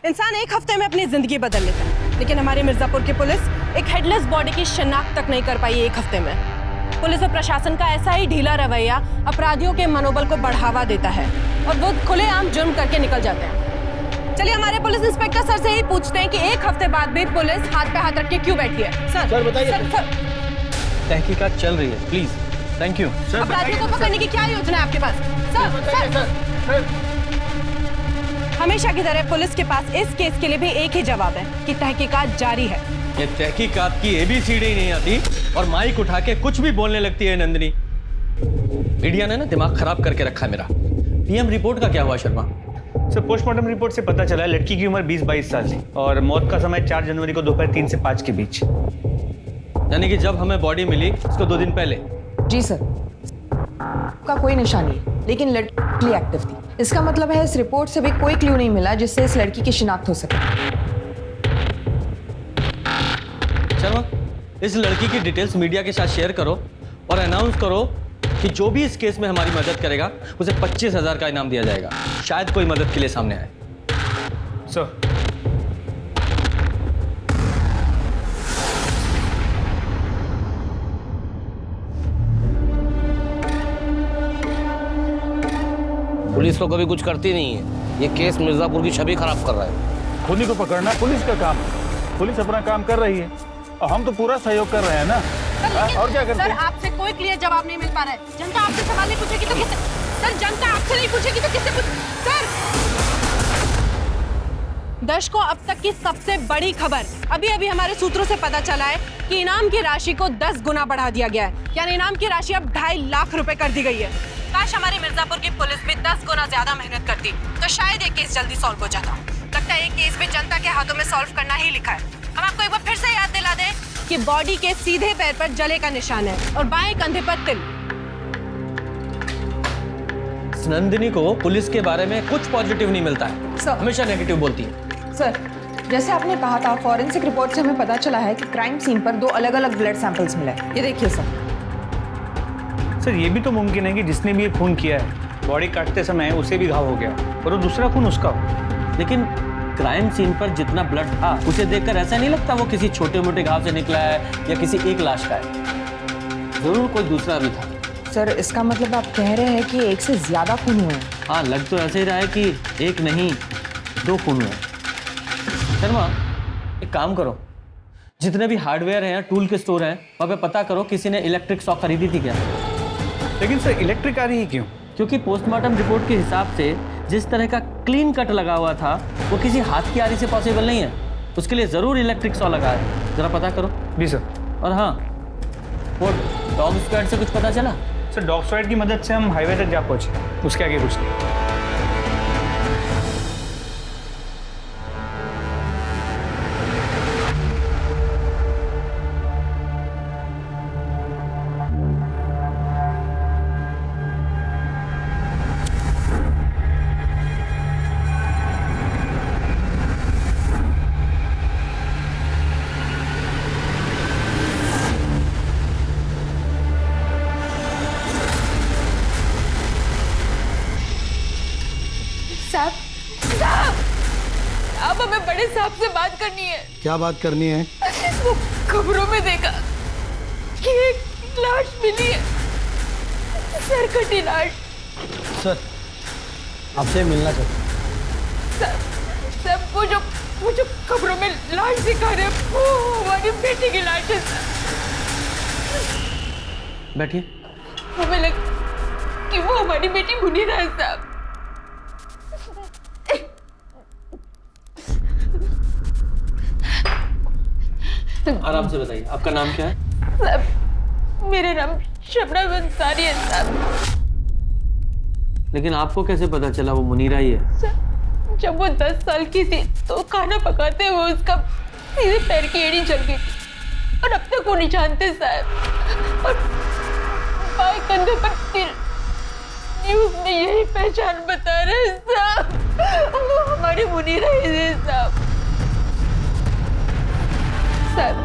इंसान एक हफ्ते में अपनी जिंदगी बदल लेता है, लेकिन हमारे मिर्जापुर की पुलिस एक हेडलेस बॉडी की शिनाख्त तक नहीं कर पाई एक हफ्ते में। पुलिस और प्रशासन का ऐसा ही ढीला रवैया अपराधियों के मनोबल को बढ़ावा देता है और वो खुलेआम जुर्म करके निकल जाते हैं। चलिए हमारे पुलिस इंस्पेक्टर सर से ही पूछते हैं कि एक हफ्ते बाद भी पुलिस हाथ पे हाथ रख के क्यों बैठी है। सर बताइए। तहकीकात चल रही है, प्लीज। Thank you. अपराधियों को पकड़ने की क्या योजना है आपके पास? सर हमेशा की तरह पुलिस के पास इस केस के लिए भी एक ही जवाब है कि तहकीकात जारी है। ये तहकीकात की एबीसीडी नहीं आती और माइक उठा के कुछ भी बोलने लगती है नंदिनी। मीडिया ने ना दिमाग खराब करके रखा है मेरा। पीएम रिपोर्ट का क्या हुआ शर्मा? सर पोस्टमार्टम रिपोर्ट से पता चला है लड़की की उम्र 20-22 साल थी और मौत का समय 4 जनवरी को दोपहर 3 से 5 के बीच। यानी कि जब हमें बॉडी मिली उसको 2 दिन पहले। जी सर, का कोई निशान नहीं, लेकिन लड़की एक्टिव थी। इसका मतलब है इस रिपोर्ट से भी कोई क्लू नहीं मिला जिससे इस लड़की की शिनाख्त हो सके। शर्मा, इस लड़की की डिटेल्स मीडिया के साथ शेयर करो और अनाउंस करो कि जो भी इस केस में हमारी मदद करेगा उसे 25,000 का इनाम दिया जाएगा। शायद कोई मदद के लिए सामने आए। सर पुलिस तो कभी कुछ करती नहीं है। ये केस मिर्जापुर की छवि खराब कर रहा है। खूनी को पकड़ना पुलिस का काम है। पुलिस अपना काम कर रही है और हम तो पूरा सहयोग कर रहे हैं ना। और क्या करते सर हैं? आपसे कोई क्लियर जवाब नहीं मिल पा रहा है। जनता आपसे सवाल नहीं पूछेगी तो किससे? सर जनता आपसे नहीं पूछेगी तो किससे पूछ? सर दर्शकों, अब तक की सबसे बड़ी खबर अभी अभी हमारे सूत्रों से पता चला है कि इनाम की राशि को 10 गुना बढ़ा दिया गया है। यानी इनाम की राशि अब 2.5 लाख रुपए कर दी गई है। काश हमारी मिर्जापुर की पुलिस भी 10 गुना ज्यादा मेहनत करती तो शायद ये केस जल्दी सॉल्व हो जाता। लगता है ये केस भी जनता के हाथों में सॉल्व करना ही लिखा है। हम आपको एक बार फिर से याद दिला दें कि बॉडी के सीधे पैर पर जले का निशान है और बाएं कंधे पर तिल। नंदिनी को पुलिस के बारे में कुछ पॉजिटिव नहीं मिलता है, सर। हमेशा नेगेटिव बोलती है। सर, जैसे आपने कहा था, फॉरेंसिक रिपोर्ट से हमें पता चला है कि क्राइम सीन पर 2 अलग-अलग ब्लड सैंपल्स मिले। ये देखिए सर ये भी तो मुमकिन है कि जिसने भी ये खून किया है बॉडी काटते समय उसे भी घाव हो गया और वो दूसरा खून उसका हो। लेकिन क्राइम सीन पर जितना ब्लड था उसे देखकर ऐसा नहीं लगता वो किसी छोटे मोटे घाव से निकला है या किसी एक लाश का है। जरूर कोई दूसरा भी था। सर, इसका मतलब आप कह रहे हैं कि एक से ज्यादा खून हुए हैं? हाँ, लग तो ऐसे ही रहा है कि एक नहीं 2 खून हुए। शर्मा, एक काम करो, जितने भी हार्डवेयर हैं, टूल के स्टोर हैं, वहाँ पे पता करो किसी ने इलेक्ट्रिक सॉ खरीदी थी क्या। लेकिन सर इलेक्ट्रिक आ रही है क्यों? क्योंकि पोस्टमार्टम रिपोर्ट के हिसाब से जिस तरह का क्लीन कट लगा हुआ था वो किसी हाथ की आरी से पॉसिबल नहीं है। उसके लिए जरूर इलेक्ट्रिक सॉ लगा है। जरा पता करो। जी सर। और हाँ, वो डॉग स्क्वाड से कुछ पता चला? सर डॉग स्क्वाड की मदद से हम हाईवे तक जा पहुंचे, उसके आगे कुछ नहीं। अब हमें बड़े साहब से बात करनी है। क्या बात करनी है? वो खबरों में देखा कि एक लाश मिली है, सर कटी लाश। सर, आपसे मिलना चाहता हूं। सर वो जो खबरों में लाश दिखा रहे हैं वो हमारी बेटी की लाश है। बैठिए। हमें लगा कि वो हमारी बेटी मुनीरा है साहब। आराम से बताइए, आपका नाम क्या है? साहब मेरा नाम शबनम अंसारी है साहब। लेकिन आपको कैसे पता चला वो मुनीरा ही है? सर जब वो 10 साल की थी तो खाना पकाते हुए उसका सीधे पैर की एड़ी जल गई थी और अब तक वो नहीं जानते साहब। और बाएं कंधे पर तिल, न्यूज़ में यही पहचान बता रहे हैं साहब। वो हमारी मुनीरा ही है साहब। साहब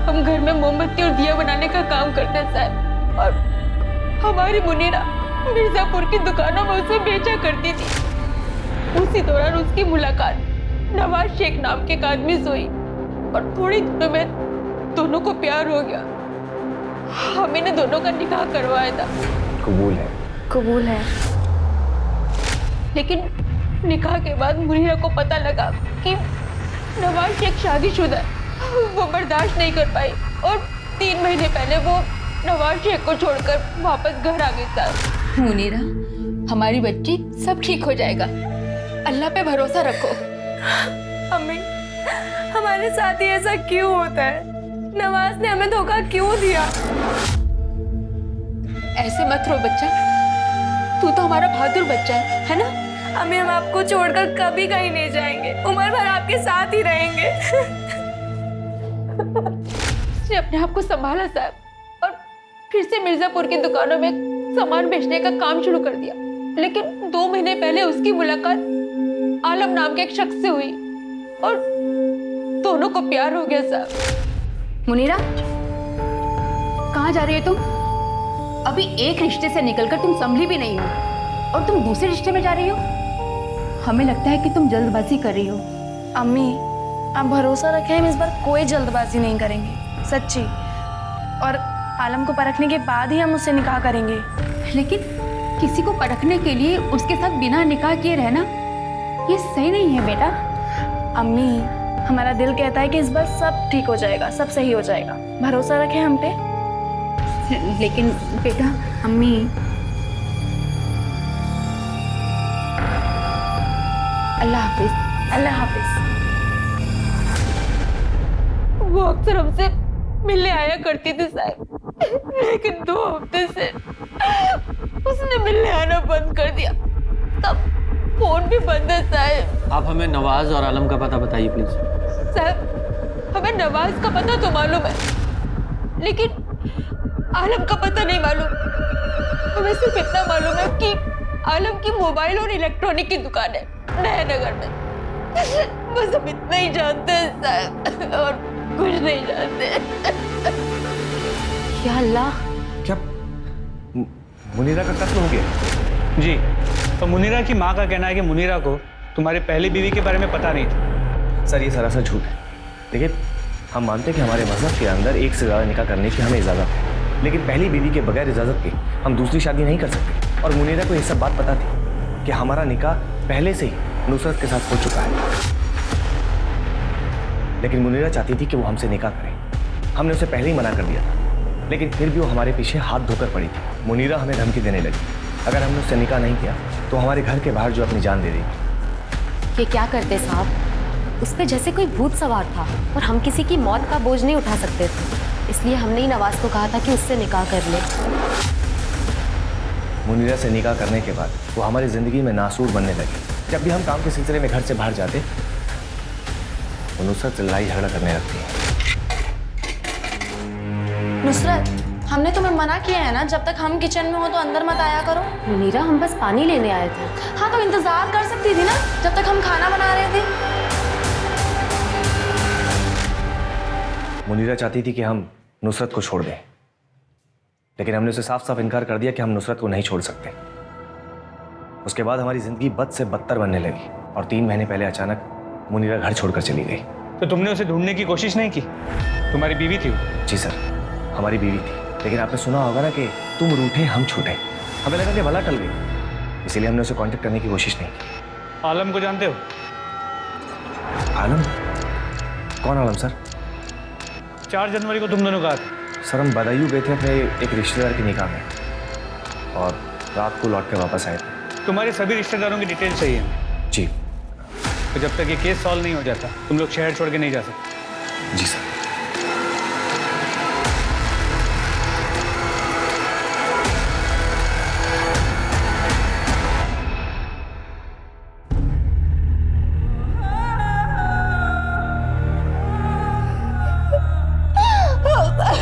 हम घर में मोमबत्ती और दिया बनाने का काम करते हैं साहब, और हमारी मुनीरा मिर्जापुर की दुकानों में उसे बेचा करती थी। उसी दौरान उसकी मुलाकात नवाज शेख नाम के एक आदमी से हुई और थोड़ी दिनों में दोनों को प्यार हो गया। हम इन्हें दोनों का निकाह करवाया था। कबूल है। कबूल है। लेकिन निकाह के बाद मुनीरा को पता लगा कि नवाज शेख शादीशुदा है। वो बर्दाश्त नहीं कर पाई और 3 महीने पहले वो नवाज शेख को छोड़कर वापस घर आ गई था। मुनीरा, हमारी बच्ची सब ठीक हो जाएगा, अल्लाह पे भरोसा रखो। अम्मी, हमारे साथ ही ऐसा क्यों होता है? नवाज ने हमें धोखा क्यों दिया? ऐसे मत रो बच्चा, तू तो हमारा बहादुर बच्चा है ना? अम्मी, हम आपको छोड़कर कभी कहीं नहीं जाएंगे, उम्र भर आपके साथ ही रहेंगे। उसने अपने आप को संभाला साहब और फिर से मिर्जापुर की दुकानों में सामान बेचने का काम शुरू कर दिया। लेकिन 2 महीने पहले उसकी मुलाकात आलम नाम के एक शख्स से हुई और दोनों को प्यार हो गया साहब। मुनीरा, कहाँ जा रही हो तुम? अभी एक रिश्ते से निकलकर तुम संभली भी नहीं हो और तुम दूसरे रिश्ते में जा रही हो। हमें लगता है कि तुम जल्दबाजी कर रही हो। अम्मी, आप भरोसा रखें, हम इस बार कोई जल्दबाजी नहीं करेंगे, सच्ची। और आलम को परखने के बाद ही हम उससे निकाह करेंगे। लेकिन किसी को परखने के लिए उसके साथ बिना निकाह किए रहना ये सही नहीं है बेटा। अम्मी, हमारा दिल कहता है कि इस बार सब ठीक हो जाएगा, सब सही हो जाएगा, भरोसा रखें हम पे। लेकिन बेटा, अम्मी, अल्लाह हाफिज। अल्लाह हाफिज। वो अक्सर हमसे मिलने आया करती थी साहब, लेकिन 2 हफ्ते से उसने मिलने आना बंद कर दिया। तब फोन भी बंद है साहब। आप हमें नवाज और आलम का पता बताइए प्लीज। साहब, हमें नवाज का पता तो मालूम है, लेकिन आलम का पता नहीं मालूम। हमें सिर्फ इतना मालूम है कि आलम की मोबाइल और इलेक्ट्रॉनिक की दुकान है नया नगर में। बस हम इतना ही जानते हैं साहब, और कुछ नहीं जानते। या अल्लाह, क्या मुनीरा का कत्ल हो गया? जी, तो मुनीरा की माँ का कहना है कि मुनीरा को तुम्हारे पहली बीवी के बारे में पता नहीं था। सर, ये सरासर झूठ है। देखिए, हम मानते हैं कि हमारे मजहब के अंदर एक से ज़्यादा निकाह करने की हमें इजाज़त है, लेकिन पहली बीवी के बगैर इजाज़त के हम दूसरी शादी नहीं कर सकते। और मुनीरा को ये सब बात पता थी कि हमारा निकाह पहले से ही नुसरत के साथ हो चुका है, लेकिन मुनीरा चाहती थी कि वो हमसे निकाह करे। हमने उसे पहले ही मना कर दिया था, लेकिन फिर भी वो हमारे पीछे हाथ धोकर पड़ी थी। मुनीरा हमें धमकी देने लगी, अगर हमने उससे निकाह नहीं किया तो हमारे घर के बाहर जो अपनी जान दे देगी। ये क्या करते साहब? उस पे जैसे कोई भूत सवार था और हम किसी की मौत का बोझ नहीं उठा सकते थे, इसलिए हमने ही नवाज को कहा था कि उससे निकाह कर ले। मुनीरा से निकाह करने के बाद वो हमारी ज़िंदगी में नासूर बनने लगी। जब भी हम काम के सिलसिले में घर से बाहर जाते, वो नुसरत से लड़ाई झगड़ा करने लगती है। नुसरत, हमने तुम्हें मना किया है ना, जब तक हम किचन में हो तो अंदर मत आया करो। मुनीरा, हम बस पानी लेने आए थे। हाँ, तो इंतजार कर सकती थी ना, जब तक हम खाना बना रहे थे। मुनीरा चाहती थी कि हम नुसरत को छोड़ दें, लेकिन हमने उसे साफ साफ इनकार कर दिया कि हम नुसरत को नहीं छोड़ सकते। उसके बाद हमारी जिंदगी बद से बदतर बनने लगी और 3 महीने पहले अचानक मुनीरा घर छोड़कर चली गई। तो तुमने उसे ढूंढने की कोशिश नहीं की? तुम्हारी बीवी थी वो? जी सर, हमारी बीवी थी, लेकिन आपने सुना होगा ना कि तुम रूठे हम छूटे। हमें लगा कि भला टल गई, इसीलिए हमने उसे कांटेक्ट करने की कोशिश नहीं की। आलम को जानते हो? आलम? कौन आलम सर? 4 जनवरी को तुम दोनों कहा था। सर, हम बदायूं गए थे अपने एक रिश्तेदार के निकाह में और रात को लौट के वापस आए थे। तुम्हारे सभी रिश्तेदारों की डिटेल चाहिए जी। तो जब तक ये केस सॉल्व नहीं हो जाता तुम लोग शहर छोड़ के नहीं जा सकते। जी सर।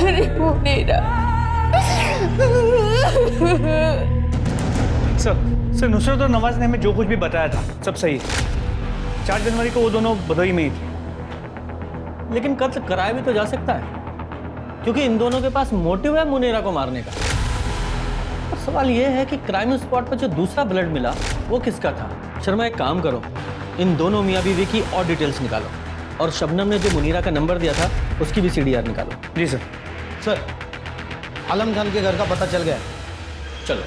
अरे मुनीरा। सर, नुसरत और नवाज ने हमें जो कुछ भी बताया था सब सही है। 4 जनवरी को वो दोनों बदोई में ही थे। लेकिन कत्ल कराया भी तो जा सकता है, क्योंकि इन दोनों के पास मोटिव है मुनीरा को मारने का। और सवाल ये है कि क्राइम स्पॉट पर जो दूसरा ब्लड मिला वो किसका था? शर्मा, एक काम करो, इन दोनों मियाँ बीवी की और डिटेल्स निकालो, और शबनम ने जो मुनीरा का नंबर दिया था उसकी भी CDR निकालो। जी सर। सर, आलम खान के घर का पता चल गया है। चलो।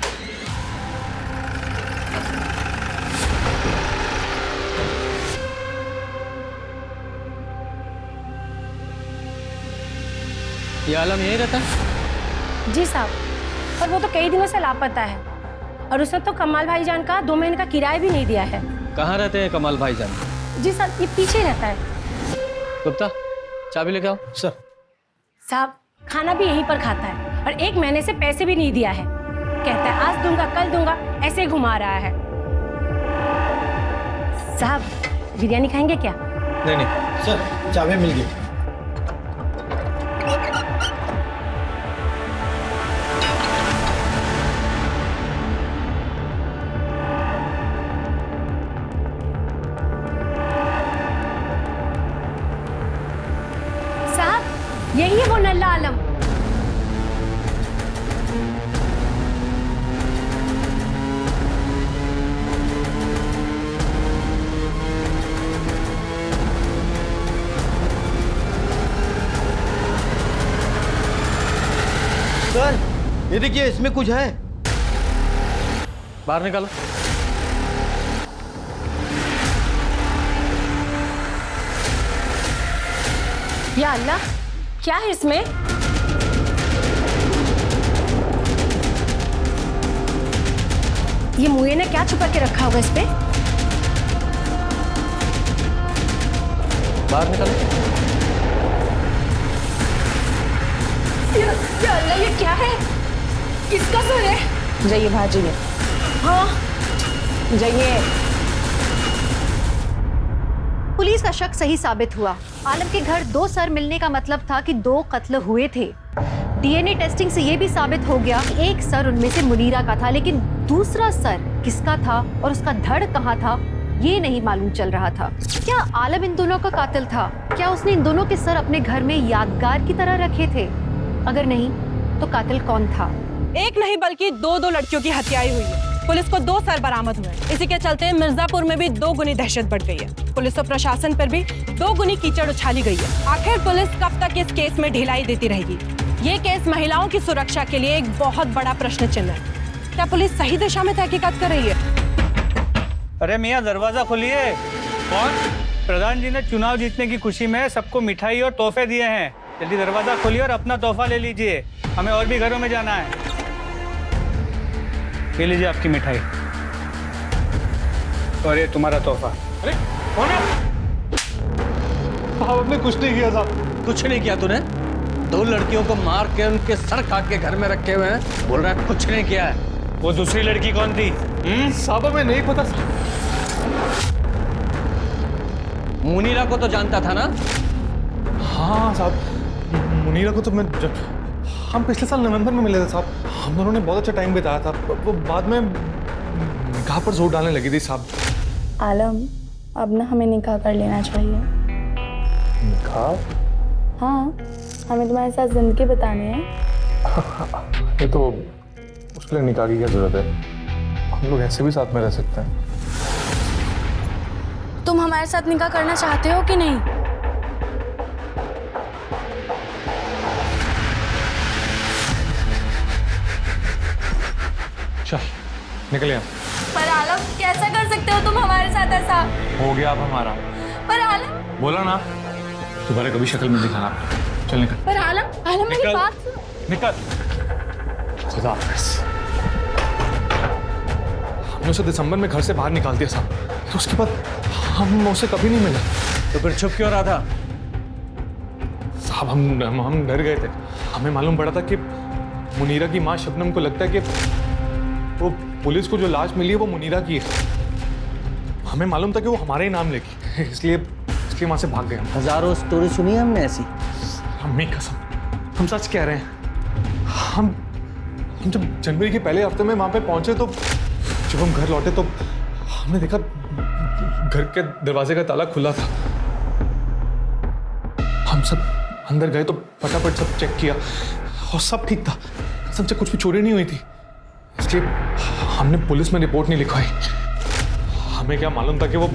ये आलम यही रहता है? जी साहब, पर वो तो कई दिनों से लापता है और उसने तो कमाल भाईजान का 2 महीने का किराया भी नहीं दिया है। कहाँ रहते हैं कमाल भाईजान? जी साहब, ये पीछे रहता है। गुप्ता, चाबी लेके आओ। सर। साहब, खाना भी यहीं पर खाता है और 1 महीने से पैसे भी नहीं दिया है। कहता है आज दूंगा कल दूंगा, ऐसे ही घुमा रहा है। साहब, बिरयानी खाएंगे क्या? नहीं नहीं सर, चाबी मिल गई। साहब, यही है वो नल्ला आलम। सर, ये देखिए, इसमें कुछ है। बाहर निकालो। या अल्लाह, क्या है इसमें? ये मुए ने क्या छुपा के रखा होगा इस पे? बाहर निकालो। या अल्लाह, ये क्या है? किसका सर है? जाइए बाहर जाइए। हाँ, जाइए। पुलिस का शक सही साबित हुआ। आलम के घर 2 सर मिलने का मतलब था कि 2 कत्ल हुए थे। DNA टेस्टिंग से ये भी साबित हो गया कि एक सर उनमें से मुनीरा का था, लेकिन दूसरा सर किसका था और उसका धड़ कहाँ था ये नहीं मालूम चल रहा था। क्या आलम इन दोनों का कातिल था? क्या उसने इन दोनों के सर अपने घर में यादगार की तरह रखे थे? अगर नहीं तो कातिल कौन था? एक नहीं बल्कि 2 लड़कियों की हत्याएं हुई है। पुलिस को 2 सर बरामद हुए। इसी के चलते मिर्जापुर में भी 2 गुनी दहशत बढ़ गई है। पुलिस और प्रशासन पर भी 2 गुनी कीचड़ उछाली गई है। आखिर पुलिस कब तक इस केस में ढिलाई देती रहेगी? ये केस महिलाओं की सुरक्षा के लिए एक बहुत बड़ा प्रश्न चिन्ह है। क्या पुलिस सही दिशा में तहकीकात कर रही है? अरे मियाँ, दरवाजा खोलिए। कौन? प्रधान जी ने चुनाव जीतने की खुशी में सबको मिठाई और तोहफे दिए हैं। जल्दी दरवाजा खोलिए और अपना तोहफा ले लीजिए। हमें और भी घरों में जाना है। ये लीजिए आपकी मिठाई और ये तुम्हारा तोहफा। अरे कौन है? आपने कुछ नहीं किया साहब। कुछ नहीं किया तूने? 2 लड़कियों को मार के उनके सर काट के घर में रखे हुए हैं, बोल रहा है कुछ नहीं किया है। वो दूसरी लड़की कौन थी? साहब हमें नहीं पता। मुनीरा को तो जानता था ना? हाँ साहब, मुनीरा को तो हम पिछले साल नवंबर में मिले थे साहब। हम दोनों ने बहुत अच्छा टाइम बिताया था। वो बाद में निकाह पर जोर डालने लगी थी साहब। आलम, अब ना हमें निकाह कर लेना चाहिए। निकाह? हाँ, हमें तुम्हारे साथ जिंदगी बितानी है। ये तो उसके लिए निकाह की क्या जरूरत है? हम लोग ऐसे भी साथ में रह सकते हैं। तुम हमारे साथ निकाह करना चाहते हो कि नहीं? चल निकल यहाँ। पर आलम, कैसा कर सकते हो तुम हमारे साथ ऐसा? हो गया अब हमारा। पर आलम, बोला ना, दोबारा कभी शक्ल में दिखाना। चल निकल। पर आलम, आलम मेरी बात सुन। निकल। खुदा हाफिज़। हमने उसे दिसंबर में घर से बाहर निकाल दिया साहब, तो उसके बाद हम उसे कभी नहीं मिला। तो फिर छुप क्यों रहा था? साहब हम डर गए थे। हमें मालूम पड़ा था कि मुनीरा की माँ शबनम को लगता है कि वो पुलिस को जो लाश मिली है वो मुनीरा की है। हमें मालूम था कि वो हमारे ही नाम लेगी, इसलिए वहां से भाग गए हम। हजारों स्टोरी सुनी है हमने ऐसी। अम्मी कसम, हम सच कह रहे हैं। हम जब जनवरी के पहले हफ्ते में वहां पे पहुंचे तो जब हम घर लौटे तो हमने देखा घर के दरवाजे का ताला खुला था। हम सब अंदर गए तो फटाफट सब चेक किया और सब ठीक था। कसम से कुछ भी चोरी नहीं हुई थी, इसलिए हमने पुलिस में रिपोर्ट नहीं लिखवाई। हमें क्या मालूम था कि वो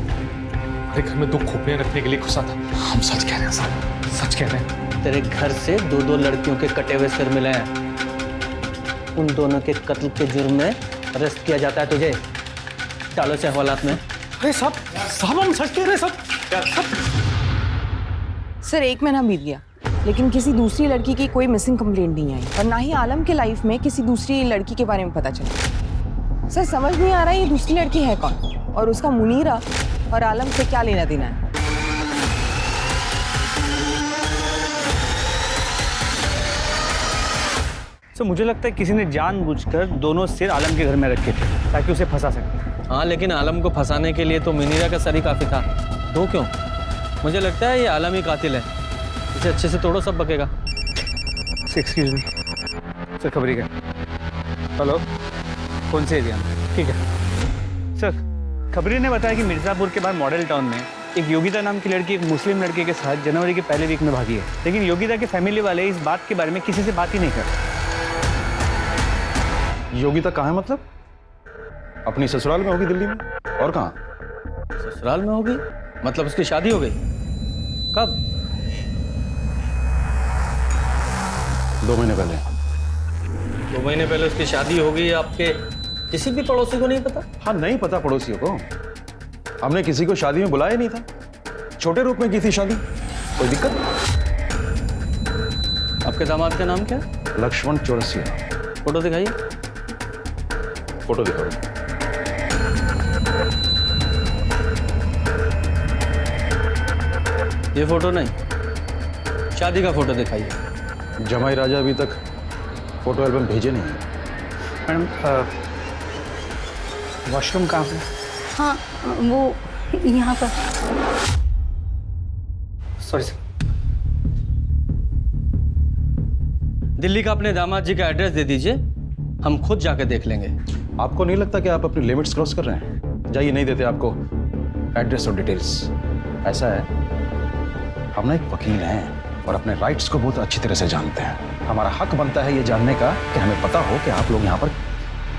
हमारे घर में 2 खोपड़ियां रखने के लिए घुसा था। हम सच कह रहे हैं साहब, सच कह रहे हैं। तेरे घर से 2 लड़कियों के कटे हुए सिर मिले हैं। उन दोनों के कत्ल के जुर्म में अरेस्ट किया जाता है तुझे। डालो से हवालात में। अरे साहब हम सच कह रहे हैं सब। सर 1 महीना बीत गया लेकिन किसी दूसरी लड़की की कोई मिसिंग कंप्लेंट नहीं आई और ना ही आलम के लाइफ में किसी दूसरी लड़की के बारे में पता चला। सर समझ नहीं आ रहा ये दूसरी लड़की है कौन और उसका मुनीरा और आलम से क्या लेना देना है। तो मुझे लगता है किसी ने जानबूझकर दोनों सिर आलम के घर में रखे थे ताकि उसे फंसा सके। हाँ, लेकिन आलम को फंसाने के लिए तो मुनीरा का सर ही काफी था। 2 क्यों? मुझे लगता है ये आलम ही कातिल है। इसे अच्छे से तोड़ो, सब बकेगा। एक्सक्यूज मी सर, खबरी का। हेलो, कौन से एरिया में? ठीक है सर। खबरी ने बताया कि मिर्ज़ापुर के बाद मॉडल टाउन में एक योगिता नाम की लड़की एक मुस्लिम लड़के के साथ जनवरी के पहले वीक में भागी है, लेकिन योगिता के फैमिली वाले इस बात के बारे में किसी से बात ही नहीं करते। योगिता कहाँ है मतलब? अपनी ससुराल में होगी दिल्ली में, और कहाँ? ससुराल में होगी मतलब उसकी शादी हो गई? कब? 2 महीने पहले। 2 महीने पहले उसकी शादी हो गई। आपके किसी भी पड़ोसी को नहीं पता? हाँ, नहीं पता पड़ोसियों को। हमने किसी को शादी में बुलाया नहीं था। छोटे रूप में की थी शादी। कोई दिक्कत? आपके दामाद का नाम क्या? लक्ष्मण चौरसिया। फोटो दिखाइए। फोटो दिखाओ। ये फोटो नहीं, शादी का फोटो दिखाइए। जमाई राजा अभी तक फोटो एल्बम भेजे नहीं है। मैडम वॉशरूम कहाँ पे? हाँ, वो यहाँ पर। Sorry sir. दिल्ली का अपने दामाद जी का एड्रेस दे दीजिए, हम खुद जाकर देख लेंगे। आपको नहीं लगता कि आप अपनी लिमिट्स क्रॉस कर रहे हैं? जाइए, नहीं देते आपको एड्रेस और डिटेल्स। ऐसा है, हम ना एक वकील हैं और अपने राइट्स को बहुत अच्छी तरह से जानते हैं। हमारा हक बनता है ये जानने का कि हमें पता हो कि आप लोग यहाँ पर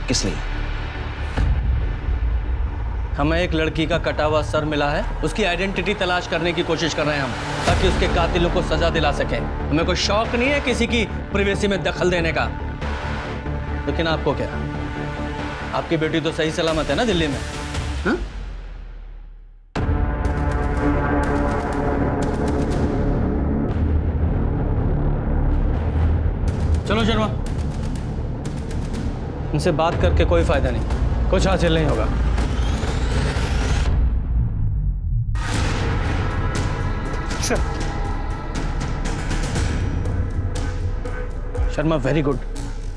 किस लिए। हमें एक लड़की का कटा हुआ सर मिला है, उसकी आइडेंटिटी तलाश करने की कोशिश कर रहे हैं हम, ताकि उसके कातिलों को सजा दिला सके। हमें कोई शौक नहीं है किसी की प्राइवेसी में दखल देने का। लेकिन आपको क्या, आपकी बेटी तो सही सलामत है ना दिल्ली में? हा? चलो शर्मा, उनसे बात करके कोई फायदा नहीं, कुछ हासिल नहीं होगा। Sharma, very good.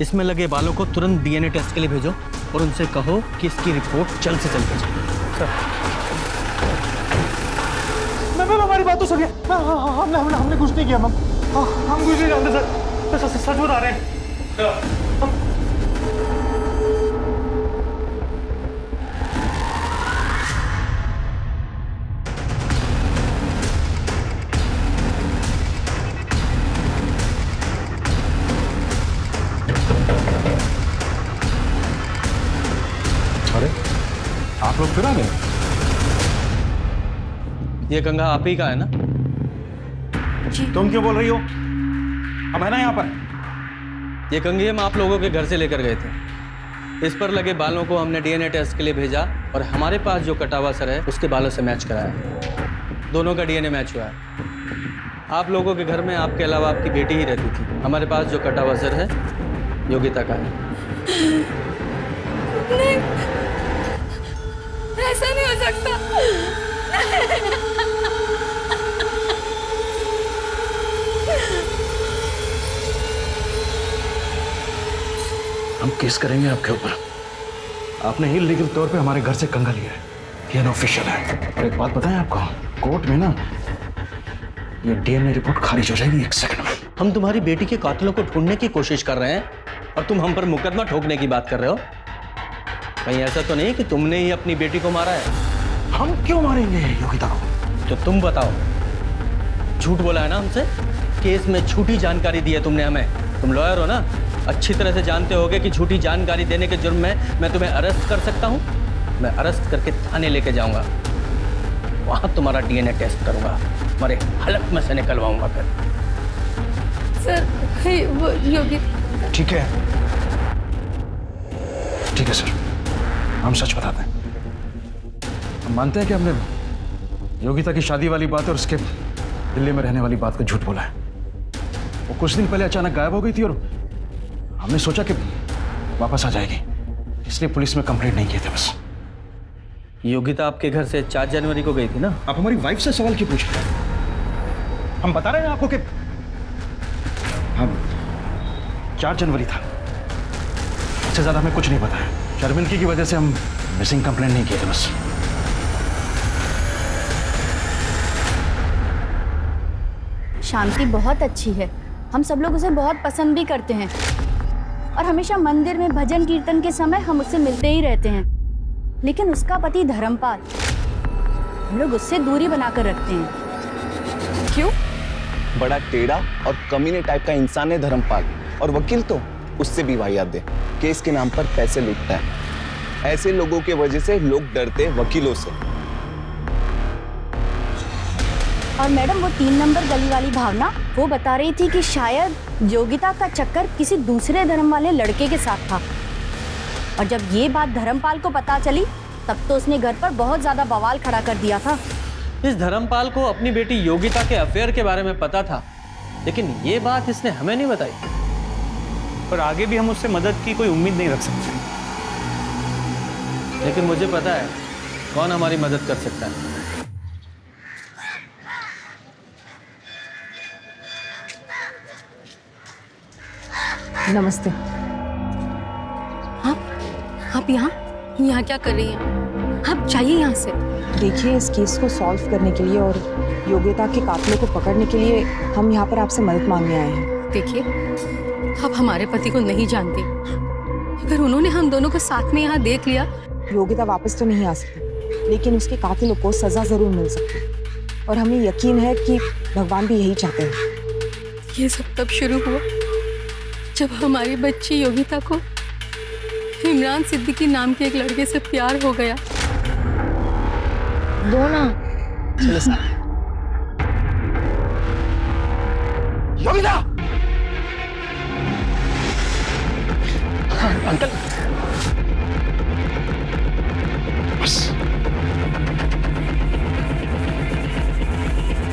इसमें लगे बालों को तुरंत डीएनए टेस्ट के लिए भेजो और उनसे कहो कि इसकी रिपोर्ट जल्द से जल्द भेजो। सर, मैम हमारी बात तो सुनिए। हमने कुछ नहीं किया मैम। हम कुछ नहीं जानते सर, सच बता रहे हैं। अरे, आप लोग फिर आ गए? ये गंगा आप ही का है ना? तुम क्यों बोल रही हो? हम है ना यहाँ पर। ये कंघी हम आप लोगों के घर से लेकर गए थे। इस पर लगे बालों को हमने डीएनए टेस्ट के लिए भेजा और हमारे पास जो कटा हुआ सर है उसके बालों से मैच कराया। दोनों का डीएनए मैच हुआ है। आप लोगों के घर में आपके अलावा आपकी बेटी ही रहती थी। हमारे पास जो कटा हुआ सर है योगिता का है। नहीं, ऐसा नहीं हो सकता। हम केस करेंगे आपके ऊपर। आपने ही लीगल तौर पे हमारे घर से कंगा लिया है, ये अनऑफिशियल है। और एक बात बताएं आपको, कोर्ट में ना ये डीएनए रिपोर्ट खारिज हो जाएगी 1 सेकंड में। हम तुम्हारी बेटी के कातिलों को ढूंढने की कोशिश कर रहे हैं और तुम हम पर मुकदमा ठोकने की बात कर रहे हो। कहीं ऐसा तो नहीं कि तुमने ही अपनी बेटी को मारा है? हम क्यों मारेंगे योगिता को? तो तुम बताओ। झूठ बोला है ना हमसे? केस में झूठी जानकारी दी है तुमने हमें। तुम लॉयर हो ना, अच्छी तरह से जानते होगे कि झूठी जानकारी देने के जुर्म में मैं तुम्हें अरेस्ट कर सकता हूं। मैं अरेस्ट करके थाने लेके जाऊंगा। वहां तुम्हारा डीएनए टेस्ट करूंगा, तुम्हारे हलक में से निकलवाऊंगा फिर। सर वो योगी। ठीक है ठीक है सर, हम सच बताते हैं। हम मानते हैं कि हमने योगिता की शादी वाली बात और उसके दिल्ली में रहने वाली बात को झूठ बोला है। वो कुछ दिन पहले अचानक गायब हो गई थी और हमने सोचा कि वापस आ जाएगी, इसलिए पुलिस में कंप्लेंट नहीं किए थे बस। योगिता आपके घर से 4 जनवरी को गई थी ना? आप हमारी वाइफ से सवाल क्यों पूछ रहे हैं? हम बता रहे हैं आपको कि हम 4 जनवरी था, इससे ज्यादा हमें कुछ नहीं पता है। शर्मिंदगी की वजह से हम मिसिंग कंप्लेंट नहीं किए थे बस। शांति बहुत अच्छी है, हम सब लोग उसे बहुत पसंद भी करते हैं और हमेशा मंदिर में भजन कीर्तन के समय हम उससे मिलते ही रहते हैं। लेकिन उसका पति धर्मपाल, हम लोग उससे दूरी बनाकर रखते हैं। क्यों? बड़ा टेढ़ा और कमीने टाइप का इंसान है धर्मपाल, और वकील तो उससे भी वाहियात है। केस के नाम पर पैसे लूटता है। ऐसे लोगों के वजह से लोग डरते हैं वकीलों से। और मैडम वो 3 नंबर गली वाली भावना, वो बता रही थी कि शायद योगिता का चक्कर किसी दूसरे धर्म वाले लड़के के साथ था। और जब ये बात धर्मपाल को पता चली तब तो उसने घर पर बहुत ज्यादा बवाल खड़ा कर दिया था। इस धर्मपाल को अपनी बेटी योगिता के अफेयर के बारे में पता था, लेकिन ये बात इसने हमें नहीं बताई। पर आगे भी हम उससे मदद की कोई उम्मीद नहीं रख सकते। लेकिन मुझे पता है कौन हमारी मदद कर सकता है। नमस्ते। आप यहाँ क्या कर रही हैं? आप जाइए यहाँ से। देखिए, इस केस को सॉल्व करने के लिए और योगिता के कातिलों को पकड़ने के लिए हम यहाँ पर आपसे मदद मांगने आए हैं। देखिए, आप हमारे पति को नहीं जानती। अगर उन्होंने हम दोनों को साथ में यहाँ देख लिया, योगिता वापस तो नहीं आ सकती, लेकिन उसके कातिलों को सजा जरूर मिल सकती। और हमें यकीन है कि भगवान भी यही चाहते हैं। ये सब तब शुरू हुआ जब हमारी बच्ची योगिता को इमरान सिद्दीकी नाम के एक लड़के से प्यार हो गया। दो ना। चलो सर। योगिता! अंकल, बस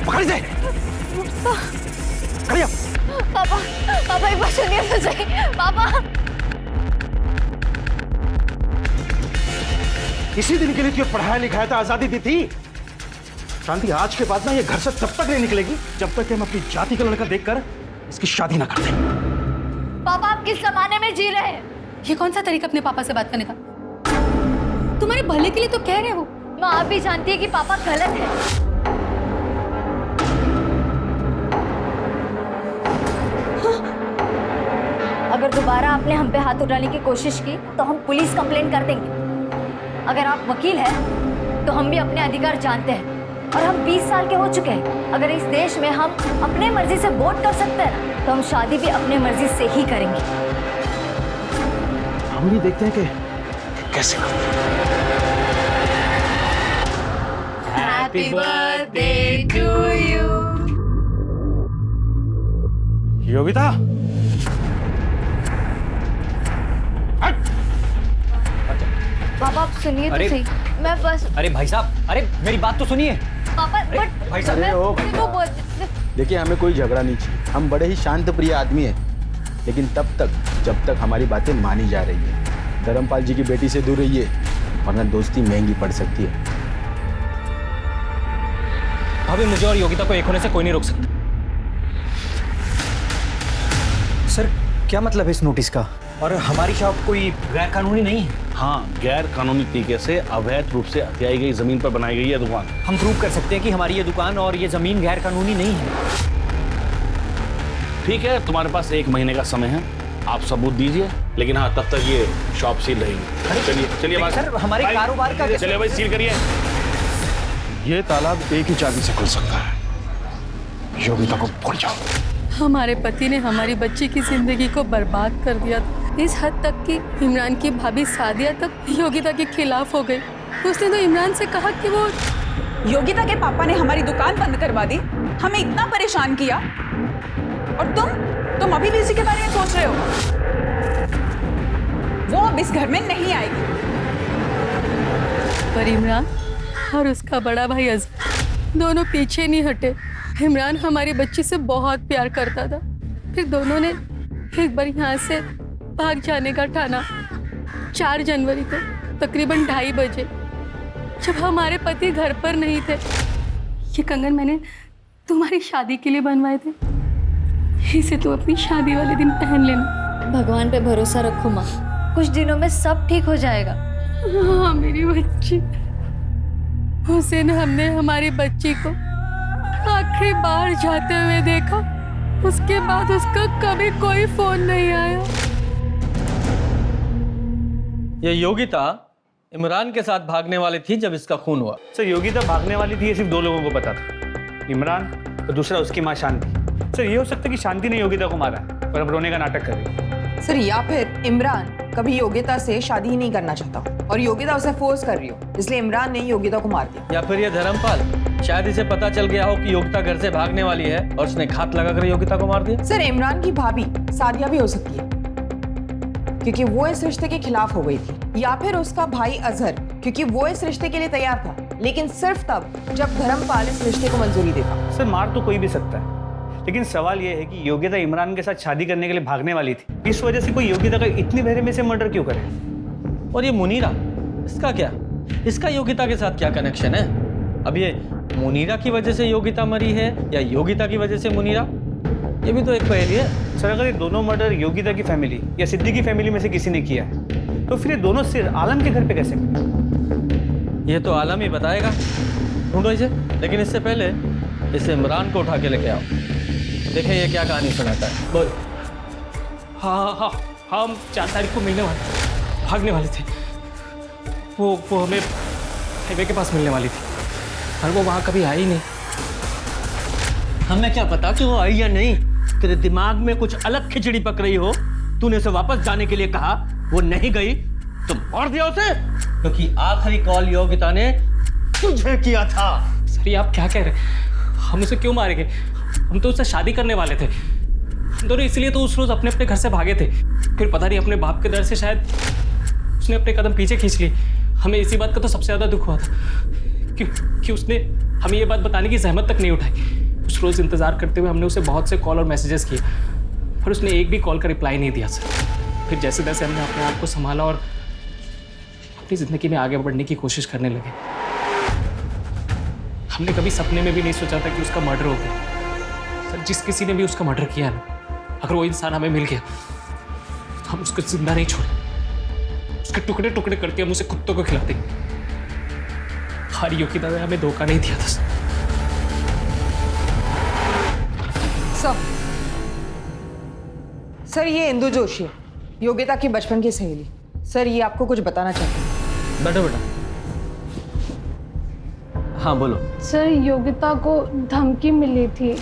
पकड़ से। खड़ी हो। पापा, पापा एक बार सुनिए तो सही। पापा, इसी दिन के लिए तुझे पढ़ाया लिखाया था, आजादी दी थी। शांति, आज के बाद ना ये घर से तब तक नहीं निकलेगी जब तक कि हम अपनी जाति का लड़का देखकर इसकी शादी ना कर दें। पापा आप किस जमाने में जी रहे हैं? ये कौन सा तरीका अपने पापा से बात करने का? तुम्हारे भले के लिए तो कह रहे हो। माँ आप भी जानती है कि पापा गलत है। अगर दोबारा आपने हम पे हाथ उठाने की कोशिश की तो हम पुलिस कंप्लेंट कर देंगे। अगर आप वकील हैं तो हम भी अपने अधिकार जानते हैं और हम 20 साल के हो चुके हैं। अगर इस देश में हम अपने मर्जी से वोट कर सकते हैं तो हम शादी भी अपने मर्जी से ही करेंगे। हम भी देखते हैं कि कैसे happy birthday to you. Yogita, पापा आप सुनिए तो सही। मैं बस। अरे भाई साहब, अरे मेरी बात तो सुनिए। पापा बट भाई साहब, देखिए, हमें कोई झगड़ा नहीं चाहिए। हम बड़े ही शांत प्रिय आदमी हैं, लेकिन तब तक जब तक हमारी बातें मानी जा रही है। धर्मपाल जी की बेटी से दूर रहिए, वरना दोस्ती महंगी पड़ सकती है। भाभी, मुझे और योगिता को एक होने से कोई नहीं रोक सकता। सर, क्या मतलब है इस नोटिस का? और हमारी शॉप कोई गैर कानूनी नहीं है? हाँ, गैर कानूनी तरीके से अवैध रूप से हथियाई गई जमीन पर बनाई गई है दुकान। हम प्रूव कर सकते हैं कि हमारी ये दुकान और ये जमीन गैर कानूनी नहीं है। ठीक है, तुम्हारे पास 1 महीने का समय है, आप सबूत दीजिए। लेकिन हाँ, तब तक ये शॉप सील रहेगी। चलिए चलिए बात। सर, हमारे कारोबार का चलिए भाई, सील करिए। ये तालाब एक ही चाबी से खुल सकता है। योगिता को भूल जाओ। हमारे पति ने हमारी बच्ची की जिंदगी को बर्बाद कर दिया था, इस हद तक कि इमरान की भाभी सादिया तक योगिता के खिलाफ हो गई। उसने तो इमरान से कहा कि वो योगिता के पापा ने हमारी दुकान बंद करवा दी, हमें इतना परेशान किया, और तुम अभी भी इसी के बारे में सोच रहे हो। वो अब इस घर में नहीं आएगी। पर इमरान और उसका बड़ा भाई अज़हर दोनों पीछे नहीं हटे। इमरान हमारी बच्ची से बहुत प्यार करता था, फिर दोनों ने एक बार यहाँ से भाग जाने का ठाना। 4 जनवरी को तकरीबन 2:30 बजे, जब हमारे पति घर पर नहीं थे। ये कंगन मैंने तुम्हारी शादी के लिए बनवाए थे, इसे तुम अपनी शादी वाले दिन पहन लेना। भगवान पे भरोसा रखो माँ, कुछ दिनों में सब ठीक हो जाएगा। हाँ मेरी बच्ची। उस दिन हमने हमारी बच्ची को आखिरी बार जाते हुए देखा, उसके बाद उसका कभी कोई फोन नहीं आया। ये योगिता इमरान के साथ भागने वाली थी जब इसका खून हुआ। सर योगिता भागने वाली थी ये सिर्फ 2 लोगों को पता था, इमरान और दूसरा उसकी माँ शांति। सर ये हो सकता है कि शांति ने योगिता को मारा और अब रोने का नाटक कर रही है। सर या फिर इमरान कभी योगिता से शादी ही नहीं करना चाहता और योगिता उसे फोर्स कर रही हो, इसलिए इमरान ने योगिता को मार दिया। या फिर ये धर्मपाल, शायद इसे पता चल गया हो कि योगिता घर से भागने वाली है और उसने घात लगाकर योगिता को मार दिया। सर इमरान की भाभी सादिया भी हो सकती है, क्योंकि वो इस रिश्ते के खिलाफ हो गई थी, या फिर उसका भाई अजहर, क्योंकि वो इस रिश्ते के लिए तैयार था, लेकिन सिर्फ तब जब धर्मपाल इस रिश्ते को मंजूरी देता। सर मार तो कोई भी सकता है, लेकिन सवाल यह है कि योगिता इमरान के साथ शादी करने के लिए भागने वाली थी, इस वजह से कोई योगिता का इतनी बहरे में से मर्डर क्यों करे? और ये मुनीरा, इसका क्या, इसका योगिता के साथ क्या कनेक्शन है? अब ये मुनीरा की वजह से योगिता मरी है या योगिता की वजह से मुनीरा, ये भी तो एक पहेली है। सर अगर ये दोनों मर्डर योगिता की फैमिली या सिद्दीकी की फैमिली में से किसी ने किया है, तो फिर ये दोनों सिर आलम के घर पे कैसे मिले? ये तो आलम ही बताएगा, ढूंढो इसे। लेकिन इससे पहले इसे इमरान को उठा के लेके आओ, देखें ये क्या कहानी सुनाता है। बोल। हाँ हम 4 तारीख को मिलने वाले, भागने वाले थे। वो हमें हाईवे के पास मिलने वाली थी, और वो वहाँ कभी आई नहीं। हमें क्या पता कि वो आई या नहीं, तेरे दिमाग में कुछ अलग खिचड़ी पक रही हो। तूने उसे वापस जाने के लिए कहा, वो नहीं गई तो मार दिया उसे, क्योंकि आखिरी कॉल योगिता ने तुझे किया था। सर ये आप क्या कह रहे हैं? हम उसे क्यों मारेंगे? हम तो उससे शादी करने वाले थे हम दोनों, इसलिए तो उस रोज अपने अपने घर से भागे थे। फिर पता नहीं अपने बाप के डर से शायद उसने अपने कदम पीछे खींच लिए। हमें इसी बात का तो सबसे ज्यादा दुख हुआ था कि उसने हमें ये बात बताने की जहमत तक नहीं उठाई। उस रोज इंतजार करते हुए हमने उसे बहुत से कॉल और मैसेजेस किए, पर उसने एक भी कॉल का रिप्लाई नहीं दिया सर। फिर जैसे तैसे हमने अपने आप को संभाला और अपनी जिंदगी में आगे बढ़ने की कोशिश करने लगे। हमने कभी सपने में भी नहीं सोचा था कि उसका मर्डर हो गया। सर जिस किसी ने भी उसका मर्डर किया ना, अगर वो इंसान हमें मिल गया तो हम उसको जिंदा नहीं छोड़े, उसके टुकड़े टुकड़े करके हम उसे कुत्तों को खिला देंगे। हमारी योगिता ने हमें धोखा नहीं दिया था सर ये इंदु जोशी है, योगिता की बचपन की सहेली। सर ये आपको कुछ बताना चाहती है। बैठो बेटा। हाँ बोलो। सर योगिता को धमकी मिली थी।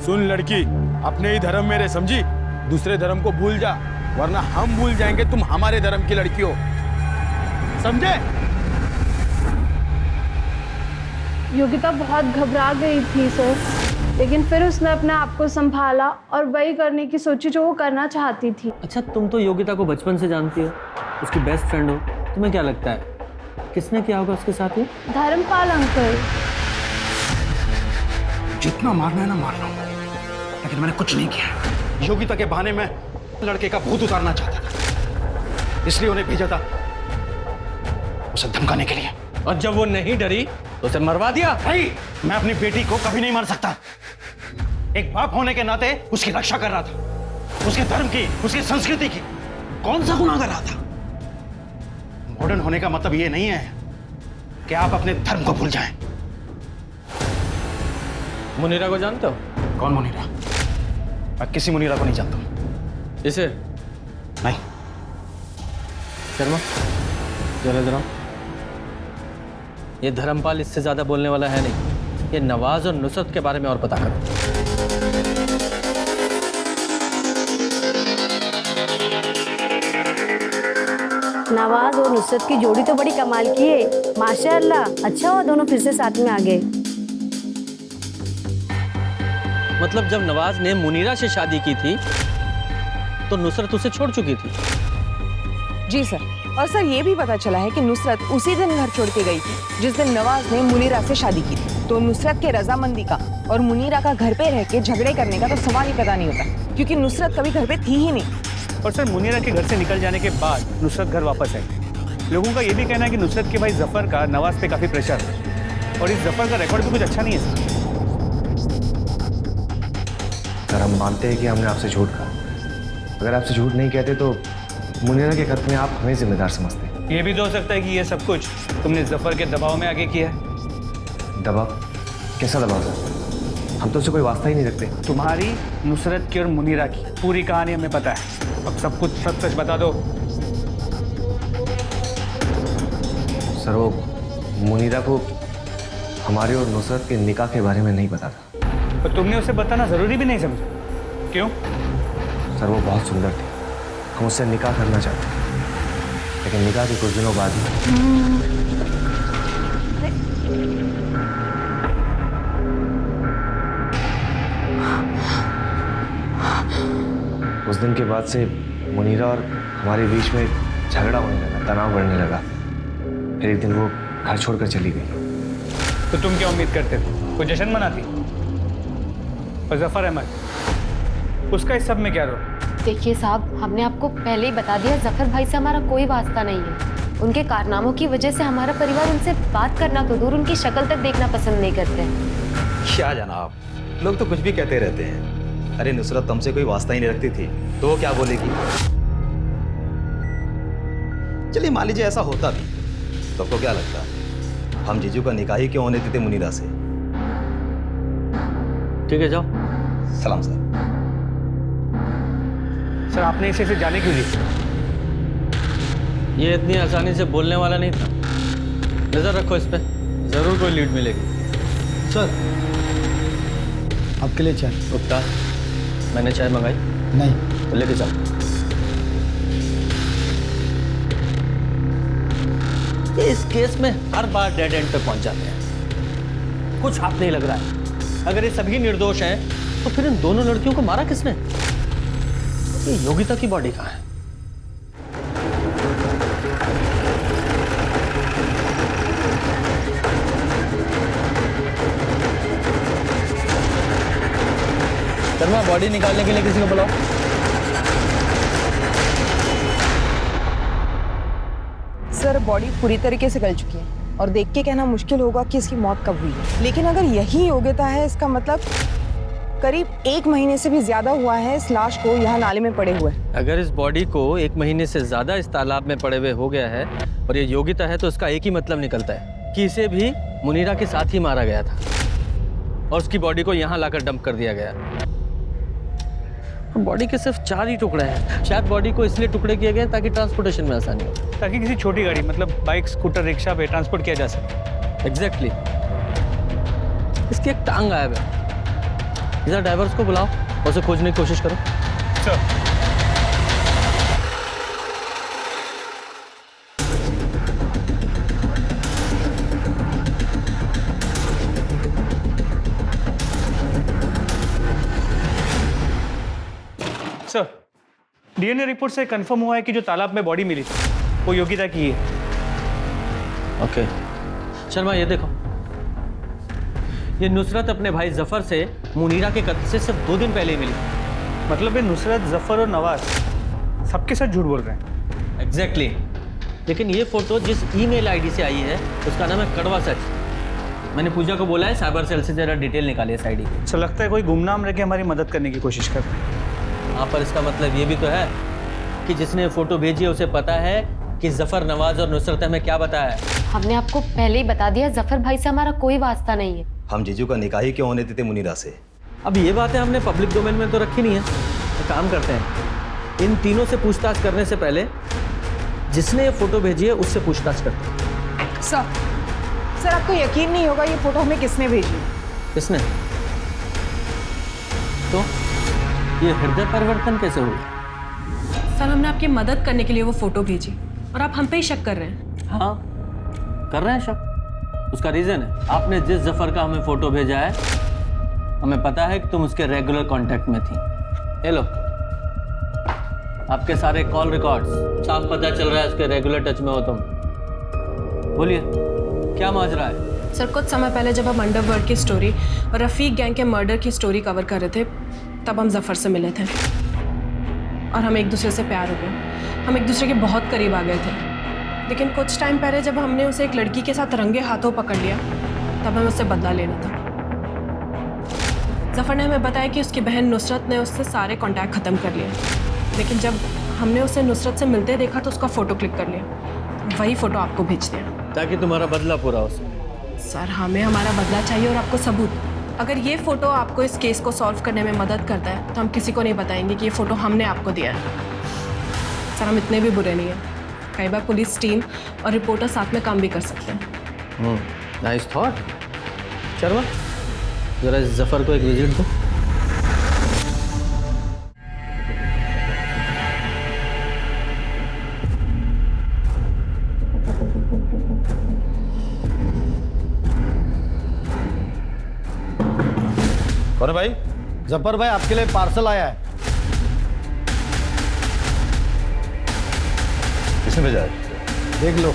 सुन लड़की, अपने ही धर्म में रह, समझी? दूसरे धर्म को भूल जा, वरना हम भूल जाएंगे तुम हमारे धर्म की लड़की हो, समझे? योगिता बहुत घबरा गई थी सर, लेकिन फिर उसने अपने आप को संभाला और वही करने की सोची जो वो करना चाहती थी। अच्छा तुम तो योगिता को बचपन से जानती हो, उसकी बेस्ट फ्रेंड हो, तुम्हें क्या लगता है किसने किया होगा उसके साथ? धर्मपाल अंकल। जितना मारना है ना मार लो, लेकिन मैंने कुछ नहीं किया। योगिता के बहाने में लड़के का भूत उतारना चाहता था, इसलिए उन्हें भेजा था उसे धमकाने के लिए। और जब वो नहीं डरी तो उसे मरवा दिया। भाई मैं अपनी बेटी को कभी नहीं मार सकता। एक बाप होने के नाते उसकी रक्षा कर रहा था, उसके धर्म की, उसकी संस्कृति की। कौन सा गुनाह कर रहा था? मॉडर्न होने का मतलब ये नहीं है कि आप अपने धर्म को भूल जाएं। मुनीरा को जानते हो? कौन मुनीरा? मैं किसी मुनीरा को नहीं जानता हूं। इसे? नहीं। शर्मा जरा जरा, ये धर्मपाल इससे ज्यादा बोलने वाला है नहीं। ये नवाज और नुसरत के बारे में और पता करो। नवाज और नुसरत की जोड़ी तो बड़ी कमाल की है, माशाअल्लाह। अच्छा हुआ दोनों फिर से साथ में आ गए। मतलब जब नवाज ने मुनीरा से शादी की थी तो नुसरत उसे छोड़ चुकी थी। जी सर, और सर ये भी पता चला है कि नुसरत उसी दिन घर छोड़ के गई थी जिस दिन नवाज ने मुनीरा से शादी की थी। तो नुसरत के रजामंदी का और मुनीरा का घर पे रह के झगड़े करने का तो सवाल ही पैदा नहीं होता, क्योंकि नुसरत कभी घर पे थी ही नहीं। और सर मुनीरा के घर से निकल जाने के बाद नुसरत घर वापस आई। लोगों का ये भी कहना है कि नुसरत के भाई जफर का नवाज पे काफी प्रेशर है और इस जफर का रिकॉर्ड भी कुछ अच्छा नहीं है सर। हम मानते हैं कि हमने आपसे झूठ कहा। अगर आपसे झूठ नहीं कहते तो मुनीरा के कत्ल में आप हमें जिम्मेदार समझते हैं। ये भी तो हो सकता है कि ये सब कुछ तुमने जफर के दबाव में आगे किया है। दबाव? कैसा दबाव सर? हम तो उससे कोई वास्ता ही नहीं रखते। तुम्हारी, नुसरत की और मुनीरा की पूरी कहानी हमें पता है। अब सब कुछ सच सच बता दो। सर वो मुनीरा को हमारे और नुसरत के निकाह के बारे में नहीं पता था। और तुमने उसे बताना जरूरी भी नहीं समझा, क्यों? सर वो बहुत सुंदर थी, हम उससे निकाह करना चाहते हैं, लेकिन निकाह के कुछ दिनों बाद ही उस दिन के बाद से मुनीरा और हमारे बीच में झगड़ा होने लगा, तनाव बढ़ने लगा। फिर एक दिन वो घर छोड़कर चली गई। तो तुम क्या उम्मीद करते थे? कोई जश्न मनाती? और जफर अहमद, उसका इस सब में क्या रोल? देखिए साहब, हमने आपको पहले ही बता दिया, जफर भाई से हमारा कोई वास्ता नहीं है। उनके कारनामों की वजह से हमारा परिवार उनसे बात करना तो दूर, उनकी शक्ल तक देखना पसंद नहीं करते। क्या जनाब, लोग तो कुछ भी कहते रहते हैं। अरे नुसरत तुमसे कोई वास्ता ही नहीं रखती थी तो वो क्या बोलेगी? चलिए मान लीजिए ऐसा होता भी तो आपको क्या लगता हम जीजू का निकाह ही क्यों होने देते मुनीरा से? ठीक है, जाओ। सलाम सर। सर आपने इसे जाने क्यों दी? ये इतनी आसानी से बोलने वाला नहीं था। नजर रखो इस पे, जरूर कोई लीड मिलेगी। सर आपके लिए चाय। गुप्ता, मैंने चाय मंगाई? नहीं। तो लेके जाओ। ये इस केस में हर बार डेड एंड पे पहुंच जाते हैं। कुछ हाथ नहीं लग रहा है। अगर ये सभी निर्दोष हैं तो फिर इन दोनों लड़कियों को मारा किसने? ये योगिता की बॉडी कहाँ है? शर्मा, बॉडी निकालने के लिए किसी को बुलाओ। सर बॉडी पूरी तरीके से गल चुकी है और देख के कहना मुश्किल होगा कि इसकी मौत कब हुई है, लेकिन अगर यही योग्यता है इसका मतलब करीब 1 महीने से भी ज्यादा हुआ है इस लाश को यहाँ नाले में पड़े हुए। अगर इस बॉडी को 1 महीने से ज्यादा इस तालाब में पड़े हुए हो गया है और ये योगिता है तो इसका एक ही मतलब निकलता है कि इसे भी मुनीरा के साथ ही मारा गया था और उसकी बॉडी को यहाँ लाकर डंप कर दिया गया। बॉडी के सिर्फ 4 ही टुकड़े हैं। शायद बॉडी को इसलिए टुकड़े किए गए ताकि ट्रांसपोर्टेशन में आसानी हो, ताकि किसी छोटी गाड़ी मतलब बाइक, स्कूटर, रिक्शा पे ट्रांसपोर्ट किया जा सके। एग्जैक्टली। इसकी एक टांग गायब है। इधर ड्राइवर्स को बुलाओ और उसे खोजने की कोशिश करो। सर, डीएनए रिपोर्ट से कंफर्म हुआ है कि जो तालाब में बॉडी मिली थी वो योगिता की है। ओके। शर्मा, ये देखो, ये नुसरत अपने भाई जफर से मुनीरा के कत्ल से सिर्फ 2 दिन पहले ही मिली। मतलब ये नुसरत, जफर और नवाज सबके साथ झूठ बोल रहे हैं। एग्जैक्टली। लेकिन ये फोटो जिस ईमेल आईडी से आई है उसका नाम है कड़वा सच। मैंने पूजा को बोला है साइबर सेल से जरा डिटेल निकाले इस आईडी की। सर लगता है कोई गुमनाम रह के हमारी मदद करने की कोशिश कर रहा है। यहाँ पर इसका मतलब ये भी तो है कि जिसने फोटो भेजी है उसे पता है कि जफर, नवाज और नुसरत हमें क्या बताया है। हमने आपको पहले ही बता दिया, जफर भाई से हमारा कोई वास्ता नहीं है। हम जीजू का निकाह ही क्यों होने देते मुनीरा से? अब ये बातें हमने पब्लिक डोमेन में तो रखी नहीं है। तो काम करते हैं, इन तीनों से पूछताछ करने से पहले जिसने ये फोटो भेजी है उससे पूछताछ करते हैं। सर आपको यकीन नहीं होगा ये फोटो हमें किसने भेजी। किसने? तो ये हृदय परिवर्तन कैसे हुआ? सर हमने आपकी मदद करने के लिए वो फोटो भेजी। और आप हम पे ही शक कर रहे हैं। हाँ, कर रहे हैं शक। उसका रीजन है, आपने जिस जफर का हमें फोटो भेजा है, हमें पता है कि तुम उसके रेगुलर कांटेक्ट में थी। ये लो, आपके सारे कॉल रिकॉर्ड्स, साफ पता चल रहा है उसके रेगुलर टच में हो तुम। बोलिए, क्या माजरा है? सर, कुछ समय पहले जब हम अंडरवर्ल्ड की स्टोरी और रफीक गैंग के मर्डर की स्टोरी कवर कर रहे थे, तब हम जफर से मिले थे और हम एक दूसरे से प्यार हो गए। हम एक दूसरे के बहुत करीब आ गए थे। लेकिन कुछ टाइम पहले जब हमने उसे एक लड़की के साथ रंगे हाथों पकड़ लिया, तब हमें उससे बदला लेना था। जफर ने हमें बताया कि उसकी बहन नुसरत ने उससे सारे कांटेक्ट ख़त्म कर लिए, लेकिन जब हमने उसे नुसरत से मिलते देखा तो उसका फ़ोटो क्लिक कर लिया। वही फ़ोटो आपको भेज दिया ताकि तुम्हारा बदला पूरा हो सके। सर, हमें हमारा बदला चाहिए और आपको सबूत। अगर ये फ़ोटो आपको इस केस को सॉल्व करने में मदद करता है तो हम किसी को नहीं बताएंगे कि ये फ़ोटो हमने आपको दिया है। सर, हम इतने भी बुरे नहीं हैं। कई बार पुलिस टीम और रिपोर्टर साथ में काम भी कर सकते हैं। Nice thought. शर्मा, जरा इस जफर को एक विजिट दो। कौन है भाई? जफर भाई, आपके लिए पार्सल आया है। किसने भेजा है? देख लो।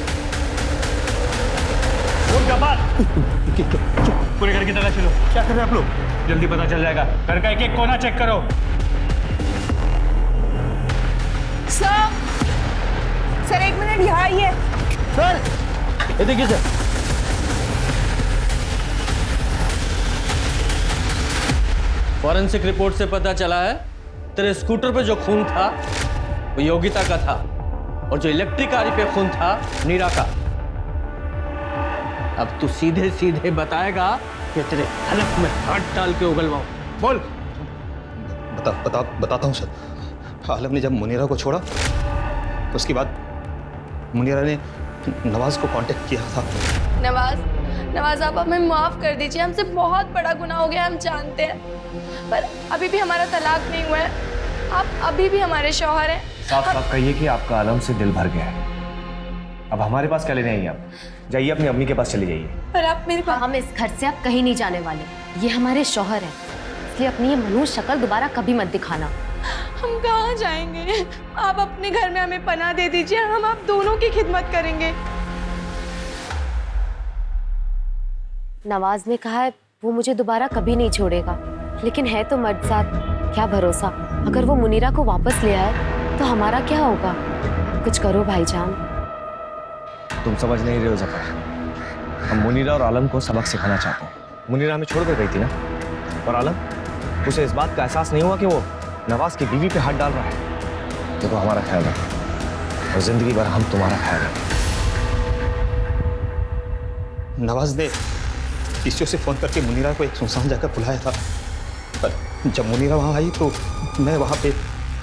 पूरे घर की तलाशी लो। क्या कर रहे हैं आप लोग? जल्दी पता चल जाएगा। घर का एक एक कोना चेक करो। सर 1 मिनट यहाँ आइए। सर, ये देखिए सर। फॉरेंसिक रिपोर्ट से पता चला है तेरे स्कूटर पे जो खून था वो योगिता का था, और जो इलेक्ट्रिक आरी पे खून था नीरा का। अब तू सीधे सीधे बताएगा कि तेरे हलक में हाथ डाल के उगलवाऊं। बोल। बताता हूँ सर। आलम ने जब मुनीरा को छोड़ा, उसके बाद मुनीरा ने नवाज को कांटेक्ट किया था। नवाज, आप हमें माफ कर दीजिए। हमसे बहुत बड़ा गुनाह हो गया, हम जानते हैं, पर अभी भी हमारा तलाक नहीं हुआ है। आप अभी भी हमारे शौहर हैं। साफ साफ कहिए कि आपका आलम से दिल भर गया है। अब हमारे पास क्या लेने आई आप? जाइए अपनी अम्मी के पास चली जाइए। पर आप मेरे पास। हम इस घर से अब कहीं नहीं जाने वाले। ये हमारे शौहर हैं, इसलिए अपनी ये मनुष्य शक्ल दोबारा कभी मत दिखाना। हम कहाँ जाएंगे? आप अपने घर में हमें पनाह दे दीजिए, हम आप दोनों की खिदमत करेंगे। नवाज ने कहा है वो मुझे दोबारा कभी नहीं छोड़ेगा, लेकिन है तो मर्द साथ, क्या भरोसा। अगर वो मुनीरा को वापस ले आए तो हमारा क्या होगा? कुछ करो भाईजान। तुम समझ नहीं रहे हो जफर। हम मुनीरा और आलम को सबक सिखाना चाहते हैं। मुनीरा हमें छोड़ कर गई थी ना, और आलम, उसे इस बात का एहसास नहीं हुआ कि वो नवाज की बीवी पे हाथ डाल रहा है। देखो, हमारा ख्याल रखो और जिंदगी भर हम तुम्हारा ख्याल रखें। नवाज ने किसी से फोन करके मुनीरा को एक सुनसान जगह बुलाया था, पर जब मुनीरा वहां आई तो मैं वहां पे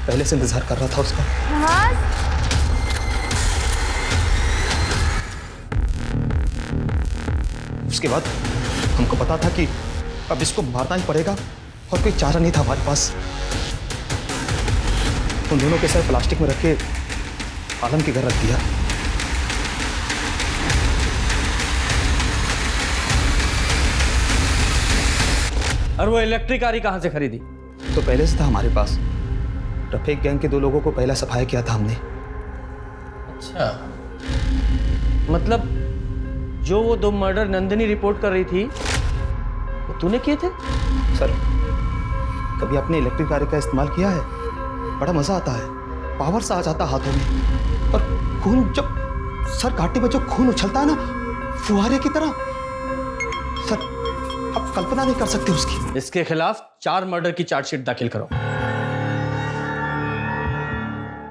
पहले से इंतजार कर रहा था उसका। उसके बाद हमको पता था कि अब इसको मारना ही पड़ेगा और कोई चारा नहीं था हमारे पास। उन दोनों के सर प्लास्टिक में रख के आलम के घर रख दिया। और वो इलेक्ट्रिक आरी कहां से खरीदी? तो पहले से था हमारे पास। रफीक गैंग के 2 लोगों को पहला सफाया किया था हमने। अच्छा, मतलब जो वो 2 मर्डर नंदिनी रिपोर्ट कर रही थी वो तूने किए थे? सर, कभी आपने इलेक्ट्रिक आरी का इस्तेमाल किया है? बड़ा मजा आता है, पावर सा आ जाता हाथों में, और खून जब सर काटने पर जो खून उछलता है ना, फुहारे की तरह, सर आप कल्पना नहीं कर सकते उसकी। इसके खिलाफ 4 मर्डर की चार्जशीट दाखिल करो।